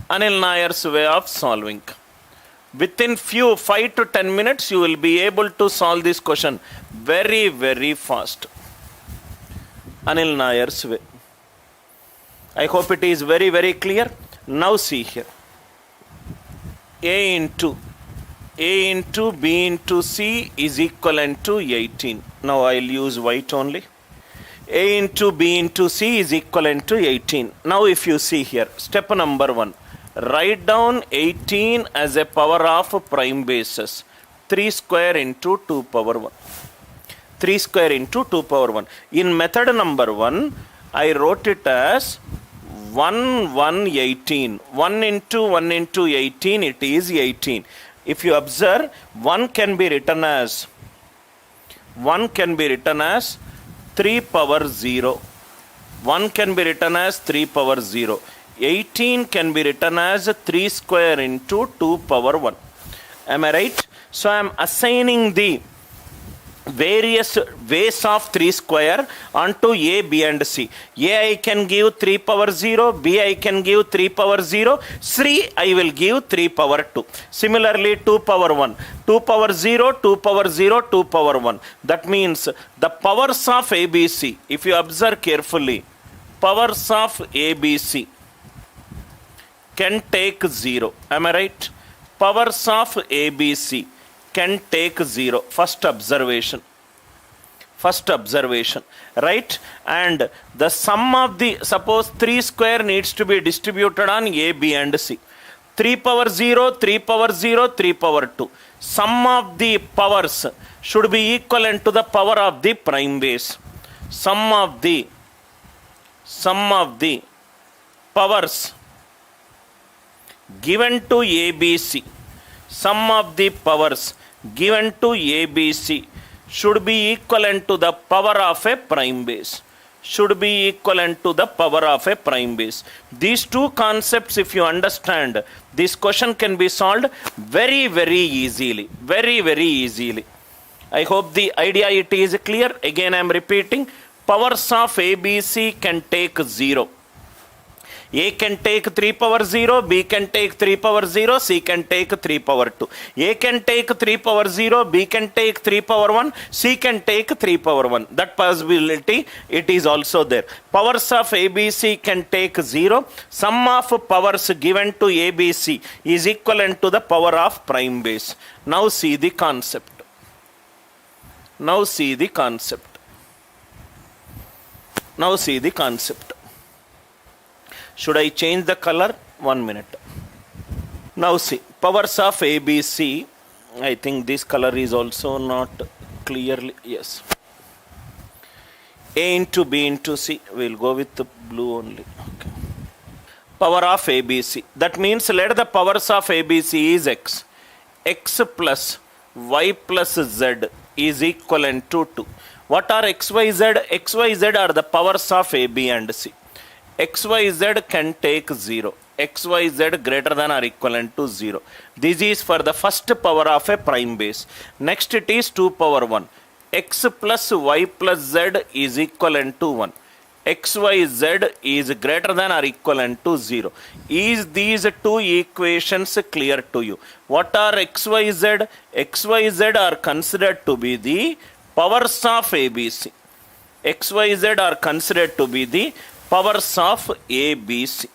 Anil Nair's way of solving. Within few 5 to 10 minutes, you will be able to solve this question very, very fast. Anil Nair's way. I hope it is very, very clear. Now see here. A into B into C is equivalent to 18. Now I will use white only. A into B into C is equivalent to 18. Now if you see here, step number 1. Write down 18 as a power of prime bases. 3 square into 2 power 1. 3 square into 2 power 1. In method number 1, I wrote it as 118. 1 into 18, it is 18. If you observe, 1 can be written as 3 power 0. 1 can be written as 3 power 0. 18 can be written as 3 square into 2 power 1. Am I right? So I am assigning the various ways of 3 square onto A, B and C. A I can give 3 power 0, B I can give 3 power 0, C I will give 3 power 2. Similarly 2 power 1, 2 power 0, 2 power 0, 2 power 1. That means the powers of ABC, if you observe carefully, powers of ABC can take 0. Am I right? Powers of ABC can take 0. First observation, right? And the sum of the, suppose 3 square needs to be distributed on A, B and C. 3 power 0, 3 power 0, 3 power 2. Sum of the powers should be equivalent to the power of the prime base. Sum of the powers given to ABC, sum of the powers given to ABC should be equivalent to the power of a prime base. These two concepts, if you understand, this question can be solved very, very easily. I hope the idea it is clear. Again I am repeating, powers of ABC can take 0. A can take 3 power 0, B can take 3 power 0, C can take 3 power 2. A can take 3 power 0, B can take 3 power 1, C can take 3 power 1. That possibility, it is also there. Powers of ABC can take 0. Sum of powers given to ABC is equivalent to the power of prime base. Now see the concept. Should I change the color? 1 minute. Now see, powers of ABC. I think this color is also not clearly, yes. A into B into C. We'll go with the blue only. Okay. Power of ABC. That means let the powers of ABC is X. X plus Y plus Z is equivalent to 2. What are X, Y, Z? X, Y, Z are the powers of A, B and C. XYZ can take 0. XYZ greater than or equivalent to 0. This is for the first power of a prime base. Next it is 2 power 1. X plus Y plus Z is equivalent to 1. XYZ is greater than or equivalent to 0. Is these two equations clear to you? What are XYZ? XYZ are considered to be the powers of ABC. XYZ are considered to be the powers of ABC.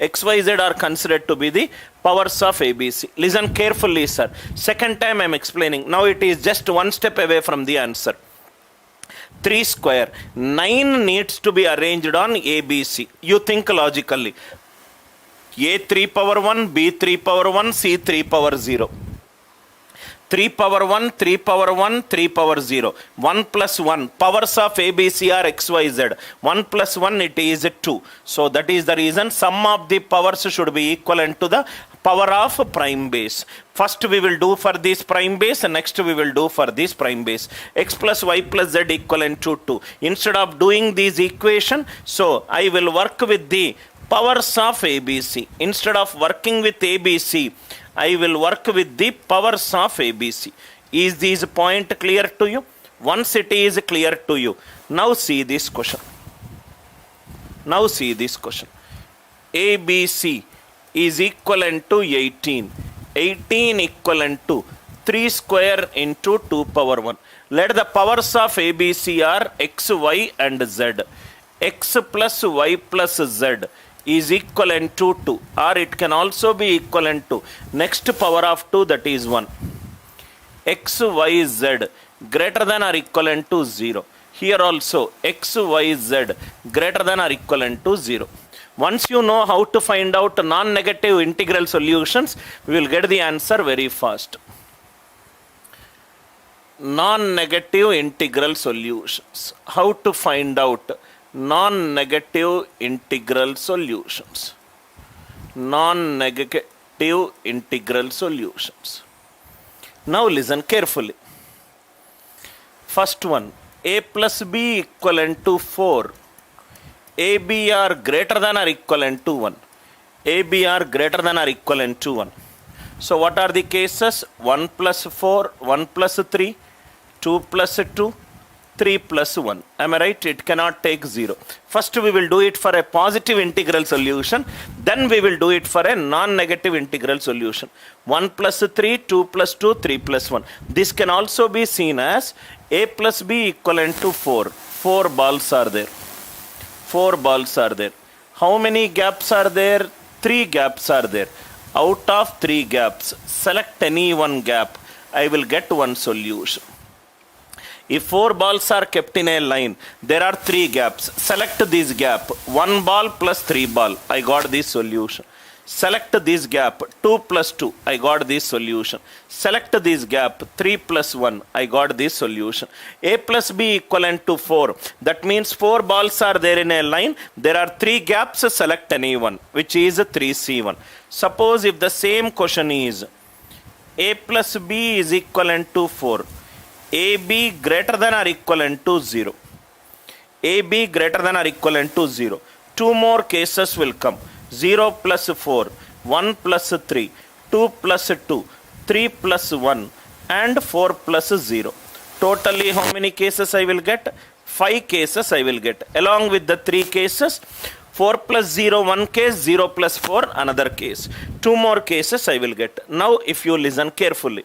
XYZ are considered to be the powers of ABC. Listen carefully, sir. Second time I am explaining. Now it is just one step away from the answer. 3 square. 9 needs to be arranged on ABC. You think logically. A 3 power 1, B 3 power 1, C 3 power 0. 3 power 1, 3 power 1, 3 power 0. 1 plus 1. Powers of ABC are XYZ. 1 plus 1, it is 2. So that is the reason sum of the powers should be equivalent to the power of prime base. First we will do for this prime base and next we will do for this prime base. X plus Y plus Z equivalent to 2. Instead of doing this equation, so I will work with the powers of ABC. Instead of working with ABC, I will work with the powers of ABC. Is this point clear to you? Once it is clear to you, now see this question. ABC is equivalent to 18. 18 equivalent to 3 square into 2 power 1. Let the powers of ABC are x, y and z. X plus y plus z is equivalent to 2, or it can also be equivalent to next power of 2, that is 1. X, y, z greater than or equivalent to 0. Here also x, y, z greater than or equivalent to 0. Once you know how to find out non-negative integral solutions, we will get the answer very fast. Non-negative integral solutions. How to find out non-negative integral solutions? Non-negative integral solutions. Now listen carefully. First one, a plus b equivalent to 4. AB are greater than or equivalent to 1. AB are greater than or equivalent to 1. So what are the cases? 1 plus 4, 1 plus 3, 2 plus 2, 3 plus 1. Am I right? It cannot take 0. First we will do it for a positive integral solution. Then we will do it for a non-negative integral solution. 1 plus 3, 2 plus 2, 3 plus 1. This can also be seen as a plus b equivalent to 4. 4 balls are there. 4 balls are there. How many gaps are there? 3 gaps are there. Out of 3 gaps, select any one gap. I will get one solution. If 4 balls are kept in a line, there are 3 gaps. Select this gap. 1 ball plus 3 ball. I got this solution. Select this gap. 2 plus 2. I got this solution. Select this gap. 3 plus 1. I got this solution. A plus b equivalent to 4. That means 4 balls are there in a line. There are 3 gaps. Select any one, which is 3C1. Suppose if the same question is a plus b is equivalent to 4. AB greater than or equivalent to 0. AB greater than or equivalent to 0. 2 more cases will come. 0 plus 4, 1 plus 3, 2 plus 2, 3 plus 1 and 4 plus 0. Totally how many cases I will get? 5 cases I will get. Along with the 3 cases, 4 plus 0 one case, 0 plus 4 another case. 2 more cases I will get. Now if you listen carefully.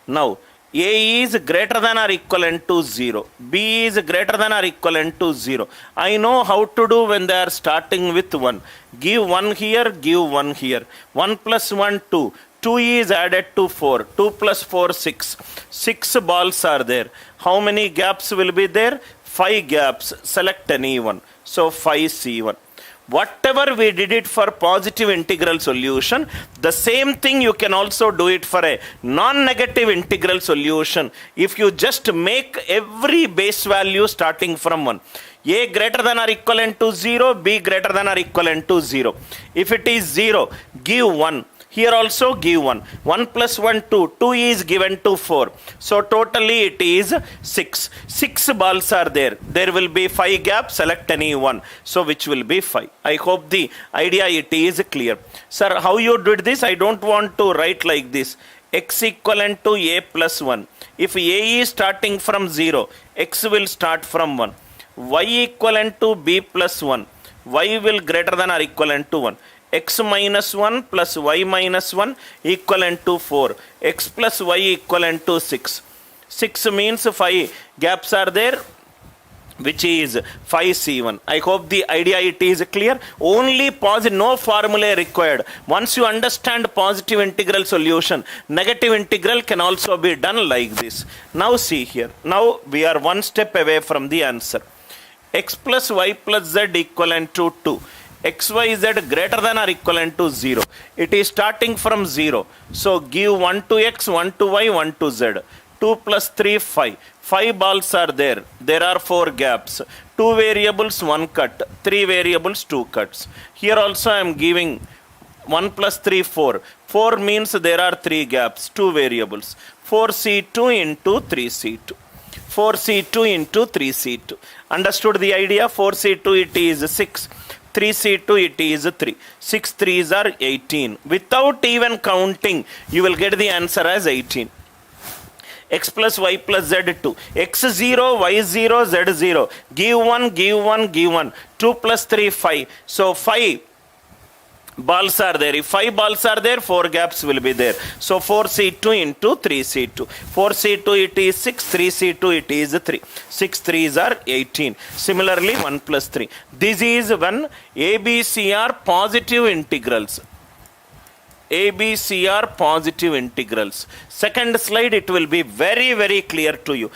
Now A is greater than or equivalent to 0. B is greater than or equivalent to 0. I know how to do when they are starting with 1. Give 1 here, give 1 here. 1 plus 1, 2. 2 is added to 4. 2 plus 4, 6. 6 balls are there. How many gaps will be there? 5 gaps. Select any one. So 5C1. Whatever we did it for positive integral solution, the same thing you can also do it for a non-negative integral solution. If you just make every base value starting from 1. A greater than or equivalent to 0, B greater than or equivalent to 0. If it is 0, give 1. Here also give 1. 1 plus 1, 2. 2 is given to 4. So totally it is 6. 6 balls are there. There will be 5 gaps. Select any one. So which will be 5. I hope the idea it is clear. Sir, how you did this? I don't want to write like this. X equivalent to A plus 1. If A is starting from 0, X will start from 1. Y equivalent to B plus 1. Y will greater than or equivalent to 1. X minus 1 plus y minus 1 equivalent to 4. X plus y equivalent to 6. 6 means 5 gaps are there, which is 5C1. I hope the idea it is clear. Only positive, no formula required. Once you understand positive integral solution, negative integral can also be done like this. Now see here. Now we are one step away from the answer. X plus y plus z equivalent to 2. XYZ greater than or equivalent to 0. It is starting from 0. So give 1 to X, 1 to Y, 1 to Z. 2 plus 3, 5. 5 balls are there. There are 4 gaps. 2 variables, 1 cut. 3 variables, 2 cuts. Here also I am giving 1 plus 3, 4. 4 means there are 3 gaps, 2 variables. 4C2 into 3C2. 4C2 into 3C2. Understood the idea? 4C2 it is 6. 3C2 it is 3. 6 3s are 18. Without even counting, you will get the answer as 18. X plus y plus z 2. X0, y0, z0. Give 1, give 1, give 1. 2 plus 3, 5. So 5 balls are there. If 5 balls are there, 4 gaps will be there. So 4C2 into 3C2. 4C2 it is 6, 3C2 it is 3. 6 3s are 18. Similarly, 1 plus 3. This is when ABC are positive integrals. ABC are positive integrals. Second slide, it will be very, very clear to you.